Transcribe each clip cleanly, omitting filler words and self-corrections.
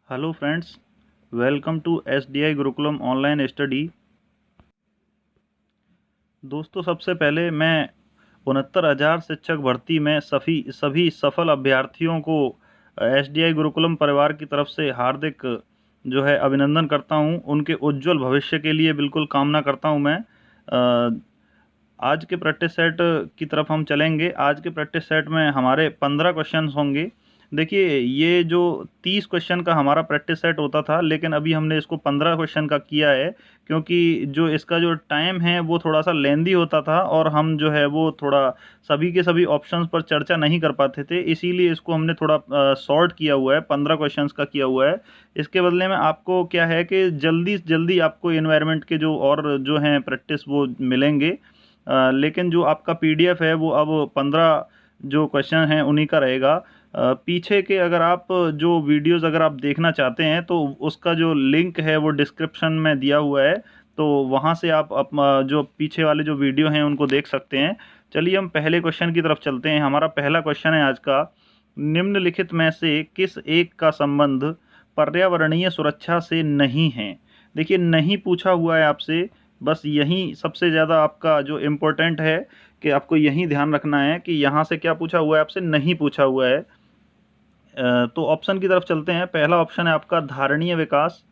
Hello friends, welcome to SDI Gurukulam online study. दोस्तों, सबसे पहले मैं 69,000 शिक्षक भर्ती में सभी सफल अभ्यर्थियों को SDI गुरुकुलम परिवार की तरफ से हार्दिक जो है अभिनंदन करता हूं। उनके उज्जवल भविष्य के लिए बिल्कुल कामना करता हूं मैं। आज के प्रैक्टिस सेट की तरफ हम चलेंगे। आज के प्रैक्टिस सेट में हमारे 15 क्वेश्चन होंगे। देखिए, ये जो 30 क्वेश्चन का हमारा प्रैक्टिस सेट होता था, लेकिन अभी हमने इसको 15 क्वेश्चन का किया है, क्योंकि जो इसका जो टाइम है वो थोड़ा सा लेंदी होता था और हम जो है वो थोड़ा सभी के सभी ऑप्शंस पर चर्चा नहीं कर पाते थे। इसीलिए इसको हमने थोड़ा शॉर्ट किया हुआ है, 15 क्वेश्चंस का किया हुआ है। इसके बदले में आपको क्या है कि जल्दी से जल्दी आपको इन्वायरमेंट के जो और जो हैं प्रैक्टिस वो मिलेंगे। लेकिन जो आपका PDF है वो अब 15 जो क्वेश्चन हैं उन्हीं का रहेगा। पीछे के अगर आप जो वीडियोस अगर आप देखना चाहते हैं तो उसका जो लिंक है वो डिस्क्रिप्शन में दिया हुआ है, तो वहाँ से आप जो पीछे वाले जो वीडियो हैं उनको देख सकते हैं। चलिए हम पहले क्वेश्चन की तरफ चलते हैं। हमारा पहला क्वेश्चन है आज का, निम्नलिखित में से किस एक का संबंध पर्यावरणीय सुरक्षा से नहीं है। देखिए, नहीं पूछा हुआ है आपसे, बस यही सबसे ज़्यादा आपका जो इम्पोर्टेंट है कि आपको यही ध्यान रखना है कि यहाँ से क्या पूछा हुआ है आपसे, नहीं पूछा हुआ है। तो ऑप्शन की तरफ चलते हैं। पहला ऑप्शन है आपका धारणीय विकास,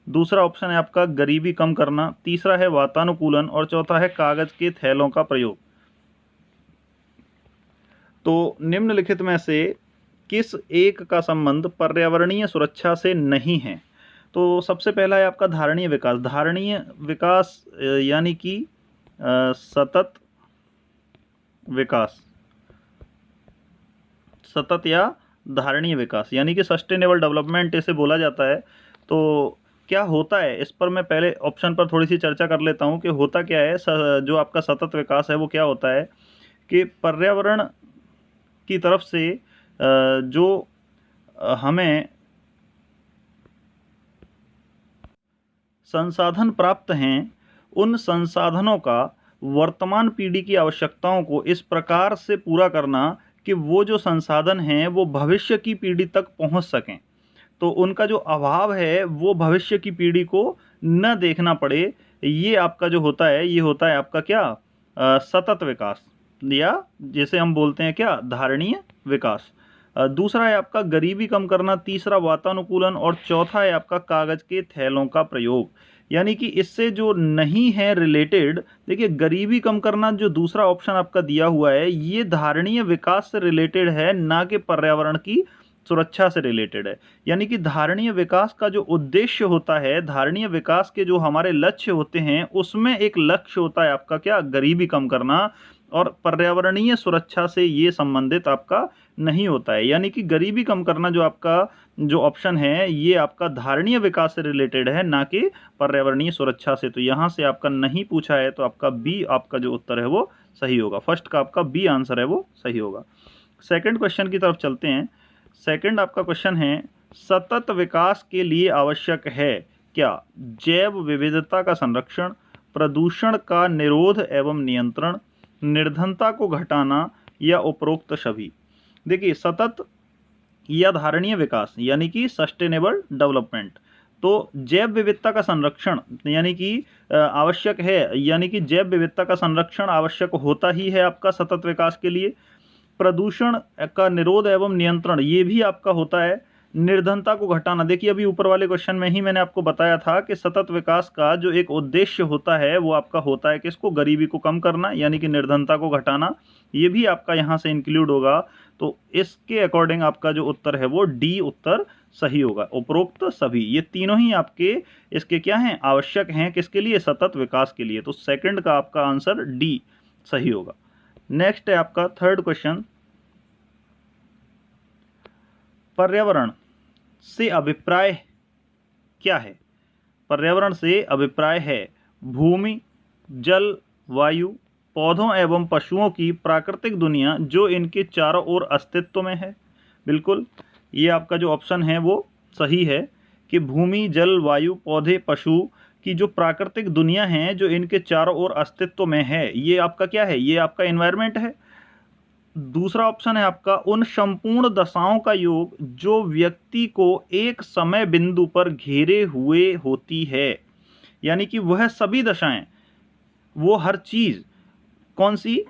दूसरा ऑप्शन है आपका गरीबी कम करना, तीसरा है वातानुकूलन और चौथा है कागज के थैलों का प्रयोग। तो निम्नलिखित में से किस एक का संबंध पर्यावरणीय सुरक्षा से नहीं है। तो सबसे पहला है आपका धारणीय विकास। धारणीय विकास यानी कि सतत विकास, सतत या धारणीय विकास यानी कि सस्टेनेबल डेवलपमेंट इसे बोला जाता है। तो क्या होता है, इस पर मैं पहले ऑप्शन पर थोड़ी सी चर्चा कर लेता हूँ कि होता क्या है। जो आपका सतत विकास है वो क्या होता है कि पर्यावरण की तरफ से जो हमें संसाधन प्राप्त हैं, उन संसाधनों का वर्तमान पीढ़ी की आवश्यकताओं को इस प्रकार से पूरा करना कि वो जो संसाधन हैं वो भविष्य की पीढ़ी तक पहुंच सकें, तो उनका जो अभाव है वो भविष्य की पीढ़ी को न देखना पड़े। ये आपका जो होता है, ये होता है आपका क्या, सतत विकास, या जैसे हम बोलते हैं क्या, धारणीय विकास। दूसरा है आपका गरीबी कम करना, तीसरा वातानुकूलन और चौथा है आपका कागज के थैलों का प्रयोग। यानी कि इससे जो नहीं है रिलेटेड, देखिए गरीबी कम करना जो दूसरा ऑप्शन आपका दिया हुआ है ये धारणीय विकास से रिलेटेड है, ना कि पर्यावरण की सुरक्षा से रिलेटेड है। यानी कि धारणीय विकास का जो उद्देश्य होता है, धारणीय विकास के जो हमारे लक्ष्य होते हैं उसमें एक लक्ष्य होता है आपका क्या, गरीबी कम करना, और पर्यावरणीय सुरक्षा से ये संबंधित आपका नहीं होता है। यानी कि गरीबी कम करना जो आपका जो ऑप्शन है ये आपका धारणीय विकास से रिलेटेड है, ना कि पर्यावरणीय सुरक्षा से। तो यहाँ से आपका नहीं पूछा है, तो आपका बी आपका जो उत्तर है वो सही होगा। फर्स्ट का आपका बी आंसर है वो सही होगा। सेकंड क्वेश्चन की तरफ चलते हैं। सेकंड आपका क्वेश्चन है, सतत विकास के लिए आवश्यक है क्या, जैव विविधता का संरक्षण, प्रदूषण का निरोध एवं नियंत्रण, निर्धनता को घटाना या उपरोक्त सभी। देखिए, सतत या धारणीय विकास यानी कि सस्टेनेबल डेवलपमेंट, तो जैव विविधता का संरक्षण यानी कि आवश्यक है, यानी कि जैव विविधता का संरक्षण आवश्यक होता ही है आपका सतत विकास के लिए। प्रदूषण का निरोध एवं नियंत्रण ये भी आपका होता है। निर्धनता को घटाना, देखिए अभी ऊपर वाले क्वेश्चन में ही मैंने आपको बताया था कि सतत विकास का जो एक उद्देश्य होता है वो आपका होता है किसको, गरीबी को कम करना यानी कि निर्धनता को घटाना, ये भी आपका यहाँ से इंक्लूड होगा। तो इसके अकॉर्डिंग आपका जो उत्तर है वो डी उत्तर सही होगा। उपरोक्त सभी ये तीनों ही आपके इसके क्या हैं, आवश्यक हैं किसके लिए, सतत विकास के लिए। तो सेकंड का आपका आंसर डी सही होगा। नेक्स्ट है आपका थर्ड क्वेश्चन, पर्यावरण से अभिप्राय क्या है। पर्यावरण से अभिप्राय है भूमि, जल, वायु, पौधों एवं पशुओं की प्राकृतिक दुनिया जो इनके चारों ओर अस्तित्व में है। बिल्कुल, ये आपका जो ऑप्शन है वो सही है कि भूमि, जल, वायु, पौधे, पशु की जो प्राकृतिक दुनिया है जो इनके चारों ओर अस्तित्व में है, ये आपका क्या है, ये आपका एनवायरनमेंट है। दूसरा ऑप्शन है आपका उन संपूर्ण दशाओं का योग जो व्यक्ति को एक समय बिंदु पर घेरे हुए होती है, यानी कि वह सभी दशाएं, वो हर चीज कौन सी,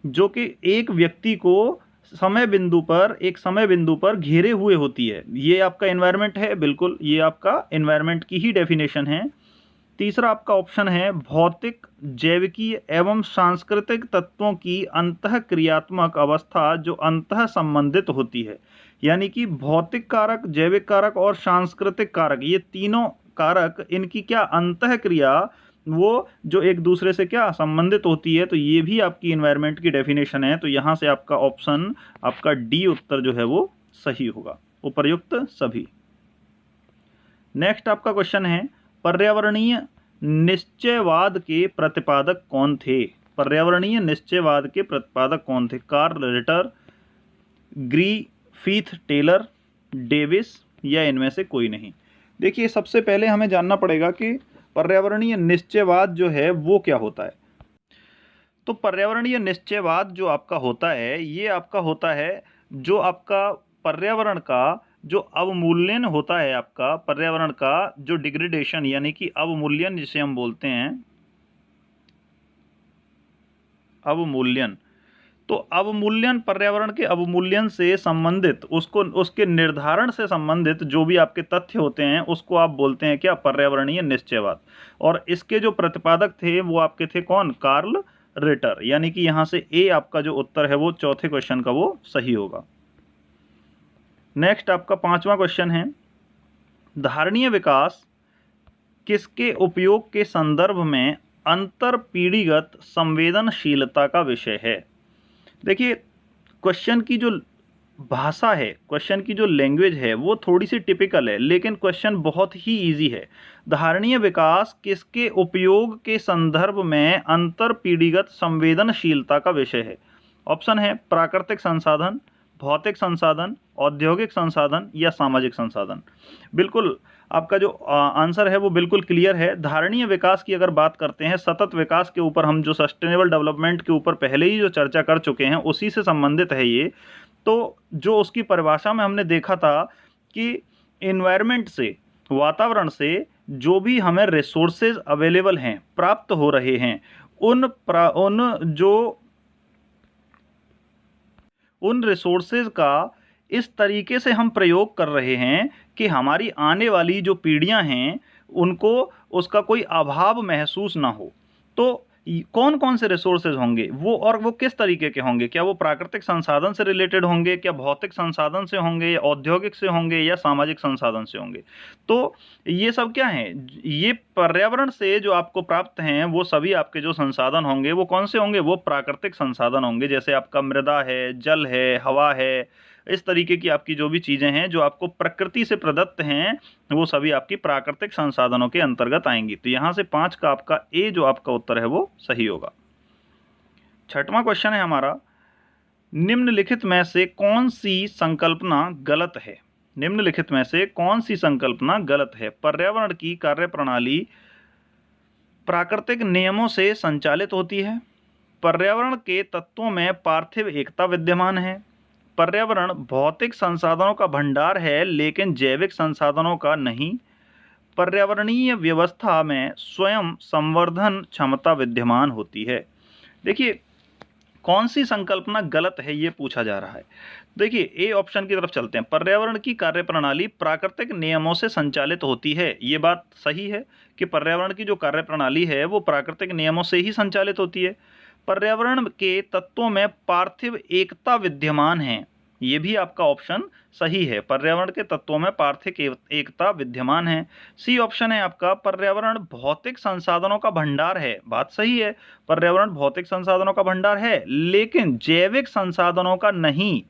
जो कि एक व्यक्ति को एक समय बिंदु पर घेरे हुए होती है। ये आपका एनवायरनमेंट है, बिल्कुल ये आपका एनवायरनमेंट की ही डेफिनेशन है। तीसरा आपका ऑप्शन है भौतिक, जैविकीय एवं सांस्कृतिक तत्वों की अंतः क्रियात्मक अवस्था जो अंतः संबंधित होती है, यानी कि भौतिक कारक, जैविक कारक और सांस्कृतिक कारक, ये तीनों कारक, इनकी क्या अंतः क्रिया, वो जो एक दूसरे से क्या संबंधित होती है। तो ये भी आपकी एनवायरनमेंट की डेफिनेशन है। तो यहाँ से आपका ऑप्शन, आपका डी उत्तर जो है वो सही होगा, उपर्युक्त सभी। नेक्स्ट आपका क्वेश्चन है पर्यावरणीय निश्चयवाद के प्रतिपादक कौन थे। पर्यावरणीय निश्चयवाद के प्रतिपादक कौन थे? Carl Ritter, Griffith Taylor, Davis, या इनमें से कोई नहीं। देखिए सबसे पहले हमें जानना पड़ेगा कि पर्यावरणीय निश्चयवाद जो है वो क्या होता है। तो पर्यावरणीय निश्चयवाद जो आपका होता है, ये आपका होता है जो आपका पर्यावरण का जो अवमूल्यन होता है, आपका पर्यावरण का जो डिग्रेडेशन, यानी कि अवमूल्यन जिसे हम बोलते हैं, अवमूल्यन। तो अवमूल्यन, पर्यावरण के अवमूल्यन से संबंधित, उसको उसके निर्धारण से संबंधित जो भी आपके तथ्य होते हैं उसको आप बोलते हैं क्या? पर्यावरणीय निश्चयवाद। और इसके जो प्रतिपादक थे वो आपके थे कौन? Carl Ritter. यानी कि यहाँ से ए आपका जो उत्तर है वो चौथे क्वेश्चन का वो सही होगा। नेक्स्ट आपका पांचवा क्वेश्चन है धारणीय विकास किसके उपयोग के संदर्भ में अंतर पीढ़ीगत संवेदनशीलता का विषय है। देखिए क्वेश्चन की जो भाषा है, क्वेश्चन की जो लैंग्वेज है वो थोड़ी सी टिपिकल है, लेकिन क्वेश्चन बहुत ही इजी है। धारणीय विकास किसके उपयोग के संदर्भ में अंतर पीढ़ीगत संवेदनशीलता का विषय है। ऑप्शन है प्राकृतिक संसाधन, भौतिक संसाधन, औद्योगिक संसाधन, या सामाजिक संसाधन। बिल्कुल आपका जो आंसर है वो बिल्कुल क्लियर है। धारणीय विकास की अगर बात करते हैं, सतत विकास के ऊपर हम जो सस्टेनेबल डेवलपमेंट के ऊपर पहले ही जो चर्चा कर चुके हैं उसी से संबंधित है ये। तो जो उसकी परिभाषा में हमने देखा था कि एनवायरनमेंट से, वातावरण से जो भी हमें रिसोर्सेज अवेलेबल हैं, प्राप्त हो रहे हैं, उन रिसोर्सेज का इस तरीके से हम प्रयोग कर रहे हैं कि हमारी आने वाली जो पीढ़ियां हैं उनको उसका कोई अभाव महसूस ना हो। तो कौन कौन से रिसोर्सेज होंगे वो, और वो किस तरीके के होंगे? क्या वो प्राकृतिक संसाधन से रिलेटेड होंगे, क्या भौतिक संसाधन से होंगे, या औद्योगिक से होंगे, या सामाजिक संसाधन से होंगे? तो ये सब क्या है? ये पर्यावरण से जो आपको प्राप्त हैं वो सभी आपके जो संसाधन होंगे वो कौन से होंगे? वो प्राकृतिक संसाधन होंगे। जैसे आपका मृदा है, जल है, हवा है, इस तरीके की आपकी जो भी चीज़ें हैं जो आपको प्रकृति से प्रदत्त हैं वो सभी आपकी प्राकृतिक संसाधनों के अंतर्गत आएंगी। तो यहाँ से 5 का आपका ए जो आपका उत्तर है वो सही होगा। छठवां क्वेश्चन है हमारा निम्नलिखित में से कौन सी संकल्पना गलत है। निम्नलिखित में से कौन सी संकल्पना गलत है? पर्यावरण की कार्यप्रणाली प्राकृतिक नियमों से संचालित होती है, पर्यावरण के तत्वों में पार्थिव एकता विद्यमान है, पर्यावरण भौतिक संसाधनों का भंडार है लेकिन जैविक संसाधनों का नहीं, पर्यावरणीय व्यवस्था में स्वयं संवर्धन क्षमता विद्यमान होती है। देखिए कौन सी संकल्पना गलत है ये पूछा जा रहा है। देखिए ए ऑप्शन की तरफ चलते हैं। पर्यावरण की कार्यप्रणाली प्राकृतिक नियमों से संचालित होती है, ये बात सही है कि पर्यावरण की जो कार्यप्रणाली है वो प्राकृतिक नियमों से ही संचालित होती है। पर्यावरण के तत्वों में पार्थिव एकता विद्यमान है, ये भी आपका ऑप्शन सही है। पर्यावरण के तत्वों में पार्थिव एकता विद्यमान है। सी ऑप्शन है आपका पर्यावरण भौतिक संसाधनों का भंडार है, बात सही है। पर्यावरण भौतिक संसाधनों का भंडार है लेकिन जैविक संसाधनों का नहीं,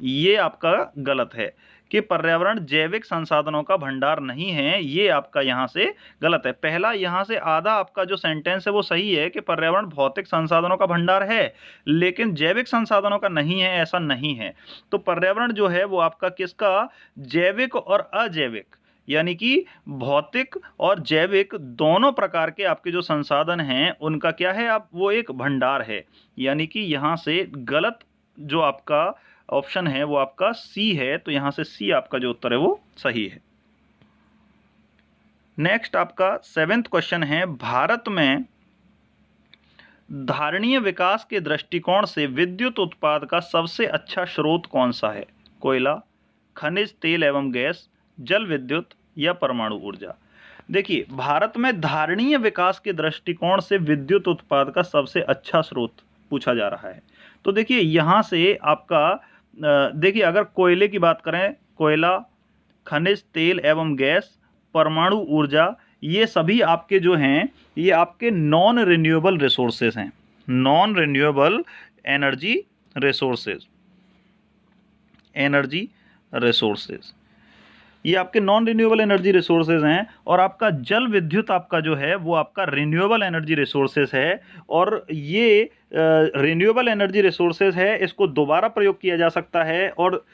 ये आपका गलत है कि पर्यावरण जैविक संसाधनों का भंडार नहीं है, ये आपका यहाँ से गलत है। पहला यहाँ से आधा आपका जो सेंटेंस है वो सही है कि पर्यावरण भौतिक संसाधनों का भंडार है लेकिन जैविक संसाधनों का नहीं है, ऐसा नहीं है। तो पर्यावरण जो है वो आपका किसका? जैविक और अजैविक, यानी कि भौतिक और जैविक दोनों प्रकार के आपके जो संसाधन हैं उनका क्या है? आप वो एक भंडार है। यानी कि यहाँ से गलत जो आपका ऑप्शन है वो आपका सी है, तो यहाँ से सी आपका जो उत्तर है वो सही है। नेक्स्ट आपका 7th क्वेश्चन है, भारत में धारणीय विकास के दृष्टिकोण से विद्युत उत्पाद का सबसे अच्छा स्रोत कौन सा है? कोयला, खनिज तेल एवं गैस, जल विद्युत या परमाणु ऊर्जा। देखिए, भारत में धारणीय विकास के दृष्टिकोण से विद्युत उत्पाद का सबसे अच्छा स्रोत पूछा जा रहा है। तो देखिए यहाँ से आपका देखिए अगर कोयले की बात करें, कोयला, खनिज तेल एवं गैस, परमाणु ऊर्जा, ये सभी आपके जो हैं ये आपके नॉन रिन्यूएबल रिसोर्सेज हैं, non renewable energy resources, energy resources, ये आपके नॉन रिन्यूएबल एनर्जी रिसोर्सेज हैं। और आपका जल विद्युत आपका जो है वो आपका रिन्यूएबल एनर्जी रिसोर्सेज है, और ये रिन्यूएबल एनर्जी रिसोर्सेज है, इसको दोबारा प्रयोग किया जा सकता है। और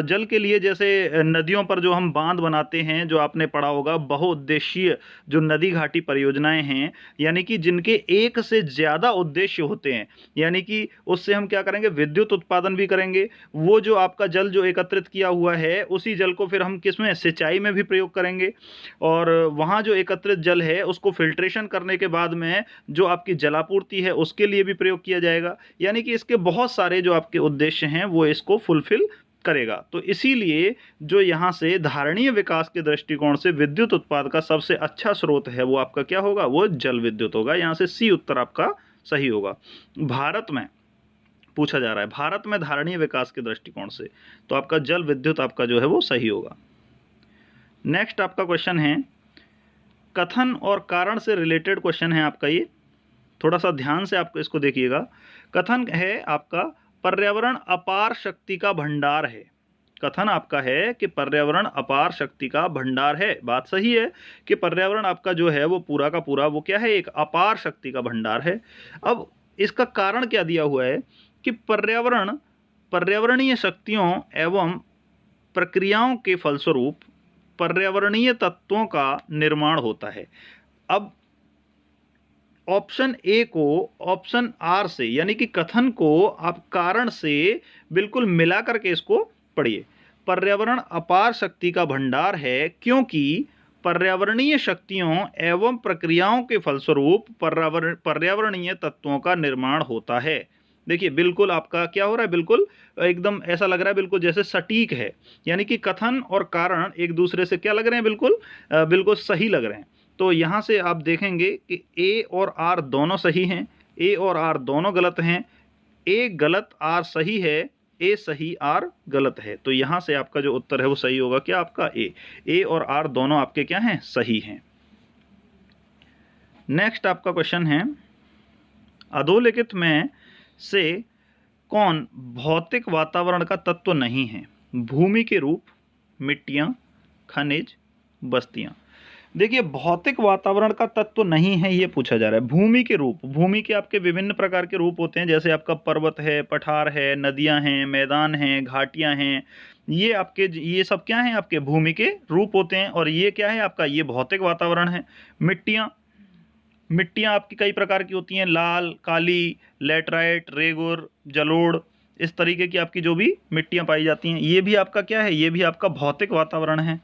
जल के लिए जैसे नदियों पर जो हम बांध बनाते हैं, जो आपने पढ़ा होगा बहुउद्देशीय जो नदी घाटी परियोजनाएं हैं, यानी कि जिनके एक से ज़्यादा उद्देश्य होते हैं, यानी कि उससे हम क्या करेंगे, विद्युत उत्पादन भी करेंगे। वो जो आपका जल जो एकत्रित किया हुआ है उसी जल को फिर हम किस में, सिंचाई में भी प्रयोग करेंगे, और वहाँ जो एकत्रित जल है उसको फिल्ट्रेशन करने के बाद में जो आपकी जलापूर्ति है उसके लिए भी प्रयोग किया जाएगा। यानी कि इसके बहुत सारे जो आपके उद्देश्य हैं वो इसको फुलफिल करेगा। तो इसीलिए जो यहाँ से धारणीय विकास के दृष्टिकोण से विद्युत उत्पाद का सबसे अच्छा स्रोत है वो आपका क्या होगा, वो जल विद्युत होगा। यहाँ से सी उत्तर आपका सही होगा। भारत में पूछा जा रहा है, भारत में धारणीय विकास के दृष्टिकोण से, तो आपका जल विद्युत आपका जो है वो सही होगा। नेक्स्ट आपका क्वेश्चन है, कथन और कारण से रिलेटेड क्वेश्चन है आपका ये, थोड़ा सा ध्यान से आप इसको देखिएगा। कथन है आपका, पर्यावरण अपार शक्ति का भंडार है। कथन आपका है कि पर्यावरण अपार शक्ति का भंडार है। बात सही है कि पर्यावरण आपका जो है वो पूरा का पूरा वो क्या है, एक अपार शक्ति का भंडार है। अब इसका कारण क्या दिया हुआ है कि पर्यावरणीय शक्तियों एवं प्रक्रियाओं के फलस्वरूप पर्यावरणीय तत्वों का निर्माण होता है। अब ऑप्शन ए को ऑप्शन आर से, यानी कि कथन को आप कारण से बिल्कुल मिला करके इसको पढ़िए। पर्यावरण अपार शक्ति का भंडार है क्योंकि पर्यावरणीय शक्तियों एवं प्रक्रियाओं के फलस्वरूप पर्यावरणीय तत्वों का निर्माण होता है। देखिए बिल्कुल आपका क्या हो रहा है, बिल्कुल एकदम ऐसा लग रहा है बिल्कुल जैसे सटीक है, यानी कि कथन और कारण एक दूसरे से क्या लग रहे हैं, बिल्कुल सही लग रहे हैं। तो यहाँ से आप देखेंगे कि ए और आर दोनों सही हैं, ए और आर दोनों गलत हैं, ए गलत आर सही है, ए सही आर गलत है। तो यहाँ से आपका जो उत्तर है वो सही होगा क्या, आपका ए और आर दोनों आपके क्या हैं, सही हैं। नेक्स्ट आपका क्वेश्चन है, अधोलिखित में से कौन भौतिक वातावरण का तत्व नहीं है? भूमि के रूप, मिट्टियाँ, खनिज, बस्तियाँ। देखिए भौतिक वातावरण का तत्व नहीं है ये पूछा जा रहा है। भूमि के रूप, भूमि के आपके विभिन्न प्रकार के रूप होते हैं, जैसे आपका पर्वत है, पठार है, नदियां हैं, मैदान हैं, घाटियां हैं, ये आपके ये सब क्या हैं, आपके भूमि के रूप होते हैं। और ये क्या है आपका, ये भौतिक वातावरण है। मिट्टियाँ आपकी कई प्रकार की होती हैं, लाल, काली, लैटराइट, रेगुर, जलोढ़, इस तरीके की आपकी जो भी मिट्टियाँ पाई जाती हैं, ये भी आपका क्या है, ये भी आपका भौतिक वातावरण है।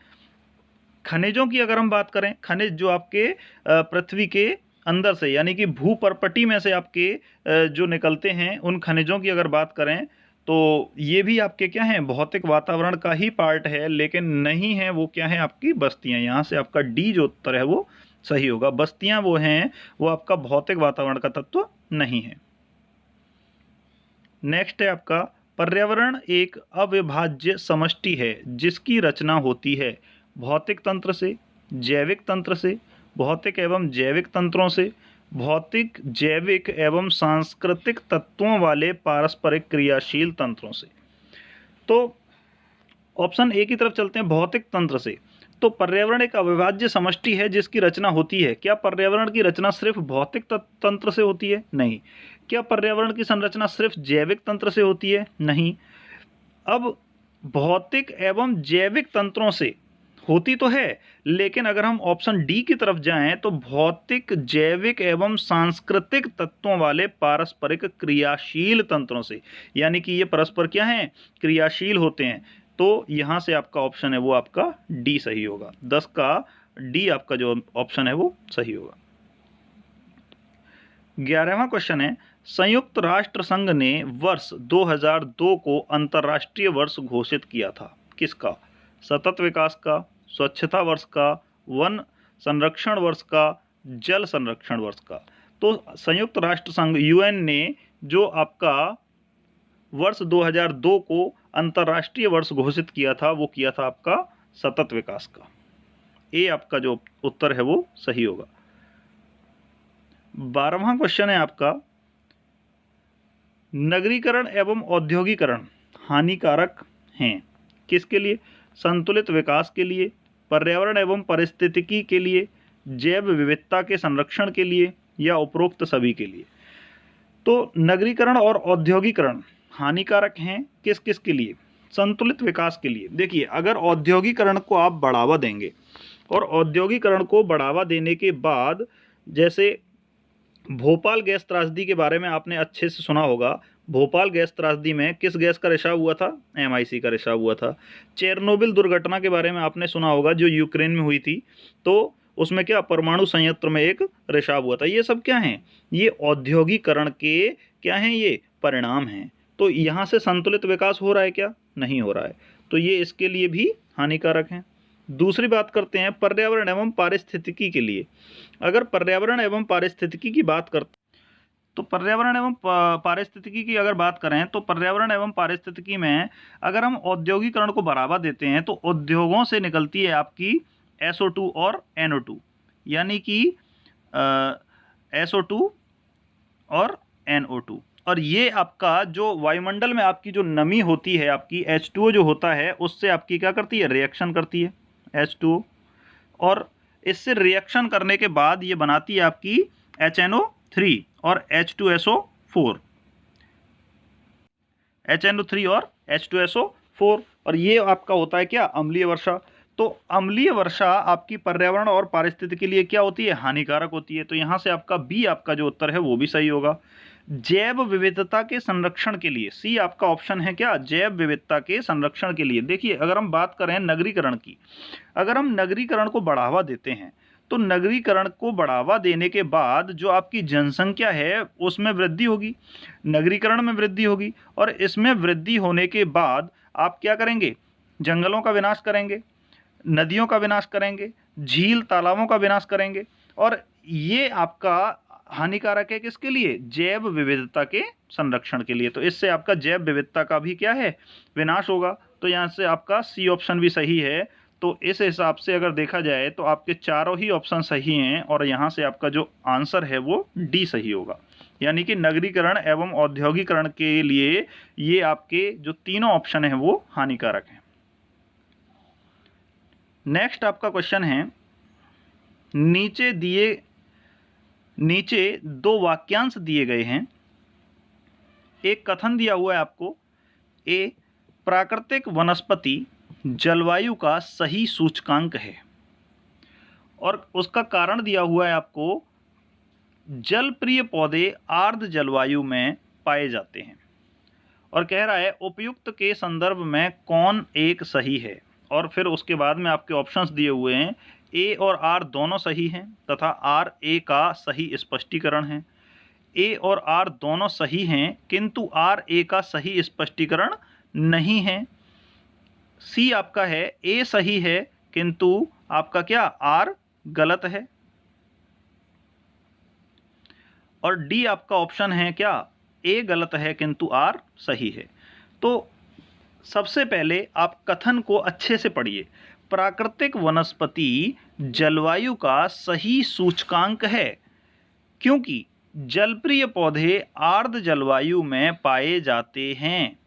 खनिजों की अगर हम बात करें, खनिज जो आपके पृथ्वी के अंदर से, यानी कि भूपर्पटी में से आपके जो निकलते हैं, उन खनिजों की अगर बात करें तो ये भी आपके क्या हैं, भौतिक वातावरण का ही पार्ट है, लेकिन नहीं है वो क्या है, आपकी बस्तियां। यहाँ से आपका डी जो उत्तर है वो सही होगा। बस्तियां वो हैं, वो आपका भौतिक वातावरण का तत्व नहीं है। नेक्स्ट है आपका, पर्यावरण एक अविभाज्य समष्टि है जिसकी रचना होती है भौतिक तंत्र से, जैविक तंत्र से, भौतिक एवं जैविक तंत्रों से, भौतिक, जैविक एवं सांस्कृतिक तत्वों वाले पारस्परिक क्रियाशील तंत्रों से। तो ऑप्शन ए की तरफ चलते हैं, भौतिक तंत्र से। तो पर्यावरण एक अविभाज्य समष्टि है जिसकी रचना होती है। क्या पर्यावरण की रचना सिर्फ भौतिक तंत्र से होती है? नहीं। क्या पर्यावरण की संरचना सिर्फ जैविक तंत्र से होती है? नहीं। अब भौतिक एवं जैविक तंत्रों से होती तो है, लेकिन अगर हम ऑप्शन डी की तरफ जाएं तो भौतिक, जैविक एवं सांस्कृतिक तत्वों वाले पारस्परिक क्रियाशील तंत्रों से, यानी कि ये परस्पर क्या हैं, क्रियाशील होते हैं। तो यहाँ से आपका ऑप्शन है वो आपका डी सही होगा। 10 का डी आपका जो ऑप्शन है वो सही होगा। 11वां क्वेश्चन है, संयुक्त राष्ट्र संघ ने वर्ष 2002 को अंतर्राष्ट्रीय वर्ष घोषित किया था, किसका? सतत विकास का, स्वच्छता वर्ष का, वन संरक्षण वर्ष का, जल संरक्षण वर्ष का। तो संयुक्त राष्ट्र संघ यूएन ने जो आपका वर्ष 2002 को अंतर्राष्ट्रीय वर्ष घोषित किया था वो किया था आपका सतत विकास का। ए आपका जो उत्तर है वो सही होगा। 12वां क्वेश्चन है आपका, नगरीकरण एवं औद्योगिकरण हानिकारक हैं, किसके लिए? संतुलित विकास के लिए, पर्यावरण एवं पारिस्थितिकी के लिए, जैव विविधता के संरक्षण के लिए, या उपरोक्त सभी के लिए। तो नगरीकरण और औद्योगिकरण हानिकारक हैं किस किस के लिए? संतुलित विकास के लिए। देखिए, अगर औद्योगिकरण को आप बढ़ावा देंगे और औद्योगिकरण को बढ़ावा देने के बाद, जैसे भोपाल गैस त्रासदी के बारे में आपने अच्छे से सुना होगा, भोपाल गैस त्रासदी में किस गैस का रिसाव हुआ था? MIC का रिसाव हुआ था। चेरनोबिल दुर्घटना के बारे में आपने सुना होगा जो यूक्रेन में हुई थी, तो उसमें क्या परमाणु संयंत्र में एक रिसाव हुआ था। ये सब क्या हैं? ये औद्योगिकरण के क्या हैं? ये परिणाम हैं। तो यहाँ से संतुलित विकास हो रहा है क्या? नहीं हो रहा है, तो ये इसके लिए भी हानिकारक हैं। दूसरी बात करते हैं पर्यावरण एवं पारिस्थितिकी के लिए। अगर पर्यावरण एवं पारिस्थितिकी की बात करते तो पर्यावरण एवं पारिस्थितिकी की अगर बात करें तो पर्यावरण एवं पारिस्थितिकी में अगर हम औद्योगिकरण को बढ़ावा देते हैं तो उद्योगों से निकलती है आपकी SO2 और NO2, यानी कि SO2 और NO2, और ये आपका जो वायुमंडल में आपकी जो नमी होती है, आपकी H2O जो होता है, उससे आपकी क्या करती है? रिएक्शन करती है H2O, और इससे रिएक्शन करने के बाद ये बनाती है आपकी HNO3 और H2SO4, HNO3 और H2SO4, और ये आपका होता है क्या? अम्लीय वर्षा। तो अम्लीय वर्षा आपकी पर्यावरण और पारिस्थितिकी के लिए क्या होती है? हानिकारक होती है। तो यहाँ से आपका बी आपका जो उत्तर है वो भी सही होगा। जैव विविधता के संरक्षण के लिए, सी आपका ऑप्शन है क्या? जैव विविधता के संरक्षण के लिए। देखिए, अगर हम बात करें नगरीकरण की, अगर हम नगरीकरण को बढ़ावा देते हैं तो नगरीकरण को बढ़ावा देने के बाद जो आपकी जनसंख्या है उसमें वृद्धि होगी, नगरीकरण में वृद्धि होगी, और इसमें वृद्धि होने के बाद आप क्या करेंगे? जंगलों का विनाश करेंगे, नदियों का विनाश करेंगे, झील तालाबों का विनाश करेंगे, और ये आपका हानिकारक है किसके लिए? जैव विविधता के संरक्षण के लिए। तो इससे आपका जैव विविधता का भी क्या है? विनाश होगा। तो यहाँ से आपका सी ऑप्शन भी सही है। तो इस हिसाब से अगर देखा जाए तो आपके चारों ही ऑप्शन सही हैं, और यहाँ से आपका जो आंसर है वो डी सही होगा, यानी कि नगरीकरण एवं औद्योगिकरण के लिए ये आपके जो तीनों ऑप्शन हैं वो हानिकारक हैं। नेक्स्ट आपका क्वेश्चन है, नीचे दो वाक्यांश दिए गए हैं। एक कथन दिया हुआ है आपको, ए प्राकृतिक वनस्पति जलवायु का सही सूचकांक है, और उसका कारण दिया हुआ है आपको, जलप्रिय पौधे आर्द्र जलवायु में पाए जाते हैं, और कह रहा है उपयुक्त के संदर्भ में कौन एक सही है। और फिर उसके बाद में आपके ऑप्शंस दिए हुए हैं, ए और आर दोनों सही हैं तथा आर ए का सही स्पष्टीकरण है। ए और आर दोनों सही हैं किंतु आर ए का सही स्पष्टीकरण नहीं है। सी आपका है ए सही है किंतु आपका क्या? आर गलत है। और डी आपका ऑप्शन है क्या? ए गलत है किंतु आर सही है। तो सबसे पहले आप कथन को अच्छे से पढ़िए। प्राकृतिक वनस्पति जलवायु का सही सूचकांक है क्योंकि जलप्रिय पौधे आर्द्र जलवायु में पाए जाते हैं।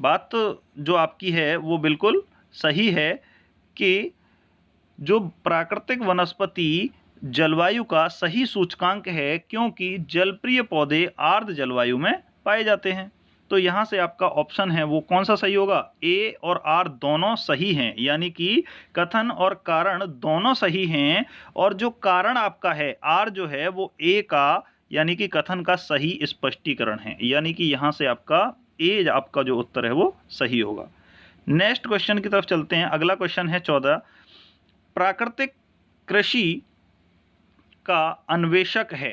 बात जो आपकी है वो बिल्कुल सही है कि जो प्राकृतिक वनस्पति जलवायु का सही सूचकांक है क्योंकि जलप्रिय पौधे आर्द्र जलवायु में पाए जाते हैं। तो यहाँ से आपका ऑप्शन है वो कौन सा सही होगा, ए और आर दोनों सही हैं, यानी कि कथन और कारण दोनों सही हैं, और जो कारण आपका है आर जो है वो ए का यानी कि कथन का सही स्पष्टीकरण है, यानी कि यहाँ से आपका ए आपका जो उत्तर है वो सही होगा। नेक्स्ट क्वेश्चन की तरफ चलते हैं। अगला क्वेश्चन है 14। प्राकृतिक कृषि का अन्वेषक है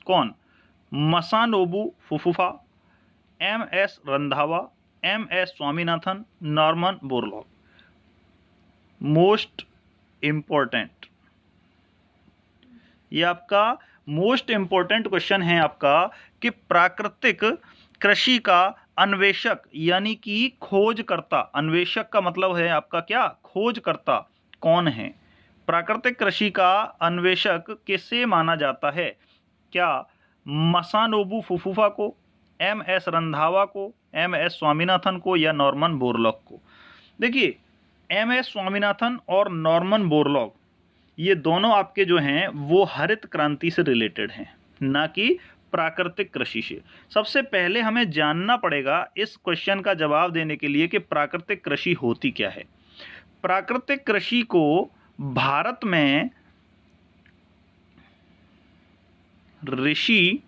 कौन, मसानोबू फुफुफा, M S. Randhawa, M S. Swaminathan, Norman Borlaug. Most important, ये आपका मोस्ट इंपॉर्टेंट क्वेश्चन है आपका कि प्राकृतिक कृषि का अन्वेषक यानी कि खोजकर्ता, अन्वेषक का मतलब है आपका क्या, खोजकर्ता कौन है। प्राकृतिक कृषि का अन्वेषक किसे माना जाता है, क्या मसानोबू फुफुफा को, एम.एस. रंधावा को, एम.एस. स्वामीनाथन को, या नॉर्मन बोरलॉग को। देखिए एम.एस. स्वामीनाथन और नॉर्मन बोरलॉग ये दोनों आपके जो हैं वो हरित क्रांति से रिलेटेड हैं, ना कि प्राकृतिक कृषि से। सबसे पहले हमें जानना पड़ेगा इस क्वेश्चन का जवाब देने के लिए कि प्राकृतिक कृषि होती क्या है। प्राकृतिक कृषि को भारत में ऋषि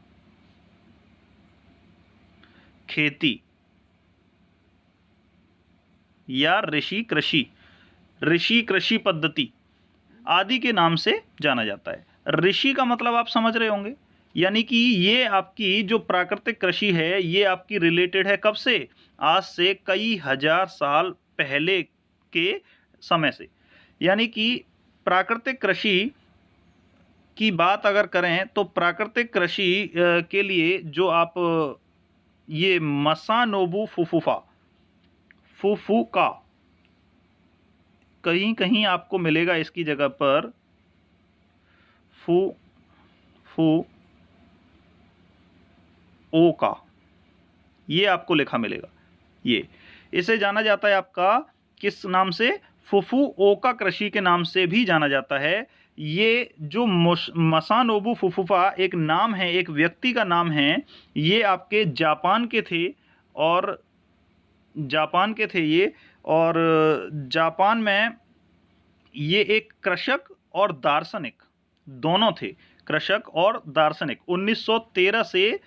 खेती या ऋषि कृषि पद्धति आदि के नाम से जाना जाता है। ऋषि का मतलब आप समझ रहे होंगे, यानी कि ये आपकी जो प्राकृतिक कृषि है ये आपकी रिलेटेड है कब से, आज से कई हजार साल पहले के समय से। यानी कि प्राकृतिक कृषि की बात अगर करें तो प्राकृतिक कृषि के लिए जो आप ये मसानोबू फुफुका कहीं कहीं आपको मिलेगा इसकी जगह पर ओ का, ये आपको लिखा मिलेगा। ये इसे जाना जाता है आपका किस नाम से, फुफुओका कृषि के नाम से भी जाना जाता है। ये जो मसानोबू फुफुफा एक नाम है, एक व्यक्ति का नाम है, ये आपके जापान के थे ये, और जापान में ये एक कृषक और दार्शनिक दोनों थे, कृषक और दार्शनिक। 1913 से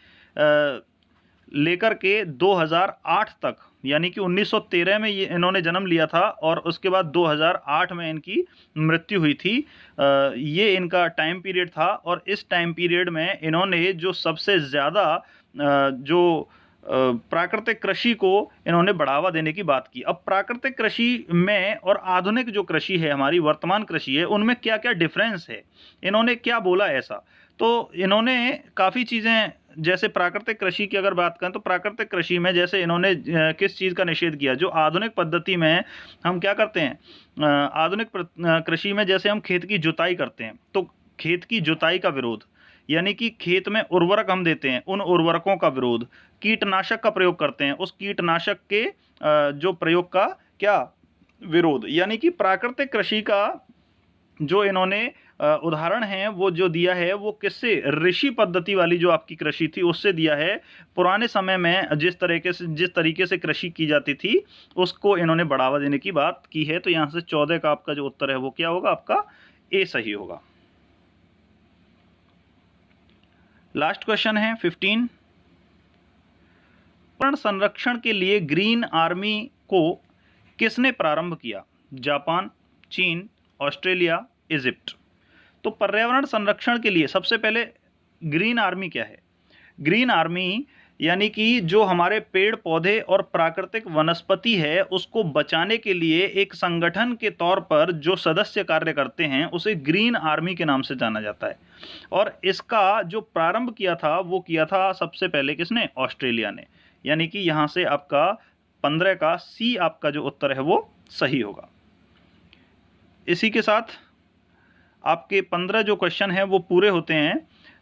लेकर के 2008 तक, यानी कि 1913 में ये इन्होंने जन्म लिया था और उसके बाद 2008 में इनकी मृत्यु हुई थी। ये इनका टाइम पीरियड था, और इस टाइम पीरियड में इन्होंने जो सबसे ज़्यादा जो प्राकृतिक कृषि को इन्होंने बढ़ावा देने की बात की। अब प्राकृतिक कृषि में और आधुनिक जो कृषि है, हमारी वर्तमान कृषि है, उनमें क्या क्या डिफरेंस है, इन्होंने क्या बोला ऐसा। तो इन्होंने काफ़ी चीज़ें, जैसे प्राकृतिक कृषि की अगर बात करें तो प्राकृतिक कृषि में जैसे इन्होंने किस चीज़ का निषेध किया, जो आधुनिक पद्धति में हम क्या करते हैं, आधुनिक कृषि में जैसे हम खेत की जुताई करते हैं तो खेत की जुताई का विरोध, यानी कि खेत में उर्वरक हम देते हैं उन उर्वरकों का विरोध, कीटनाशक का प्रयोग करते हैं उस कीटनाशक के जो प्रयोग का क्या विरोध। यानी कि प्राकृतिक कृषि का जो इन्होंने उदाहरण है वो जो दिया है वो किससे, ऋषि पद्धति वाली जो आपकी कृषि थी उससे दिया है। पुराने समय में जिस तरीके से कृषि की जाती थी उसको इन्होंने बढ़ावा देने की बात की है। तो यहाँ से 14 का आपका जो उत्तर है वो क्या होगा, आपका ए सही होगा। लास्ट क्वेश्चन है 15। पर्यावरण संरक्षण के लिए ग्रीन आर्मी को किसने प्रारंभ किया, जापान, चीन, ऑस्ट्रेलिया, इजिप्ट। तो पर्यावरण संरक्षण के लिए सबसे पहले ग्रीन आर्मी क्या है, ग्रीन आर्मी यानी कि जो हमारे पेड़ पौधे और प्राकृतिक वनस्पति है उसको बचाने के लिए एक संगठन के तौर पर जो सदस्य कार्य करते हैं उसे ग्रीन आर्मी के नाम से जाना जाता है। और इसका जो प्रारंभ किया था वो किया था सबसे पहले किसने, ऑस्ट्रेलिया ने। यानी कि यहाँ से आपका 15 का सी आपका जो उत्तर है वो सही होगा। इसी के साथ आपके 15 जो क्वेश्चन हैं वो पूरे होते हैं।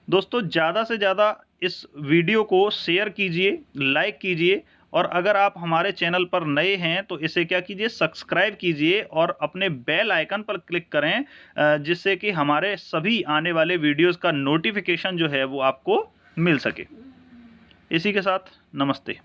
दोस्तों ज़्यादा से ज़्यादा इस वीडियो को शेयर कीजिए, लाइक कीजिए, और अगर आप हमारे चैनल पर नए हैं तो इसे क्या कीजिए, सब्सक्राइब कीजिए और अपने बेल आइकन पर क्लिक करें जिससे कि हमारे सभी आने वाले वीडियोस का नोटिफिकेशन जो है वो आपको मिल सके। इसी के साथ नमस्ते।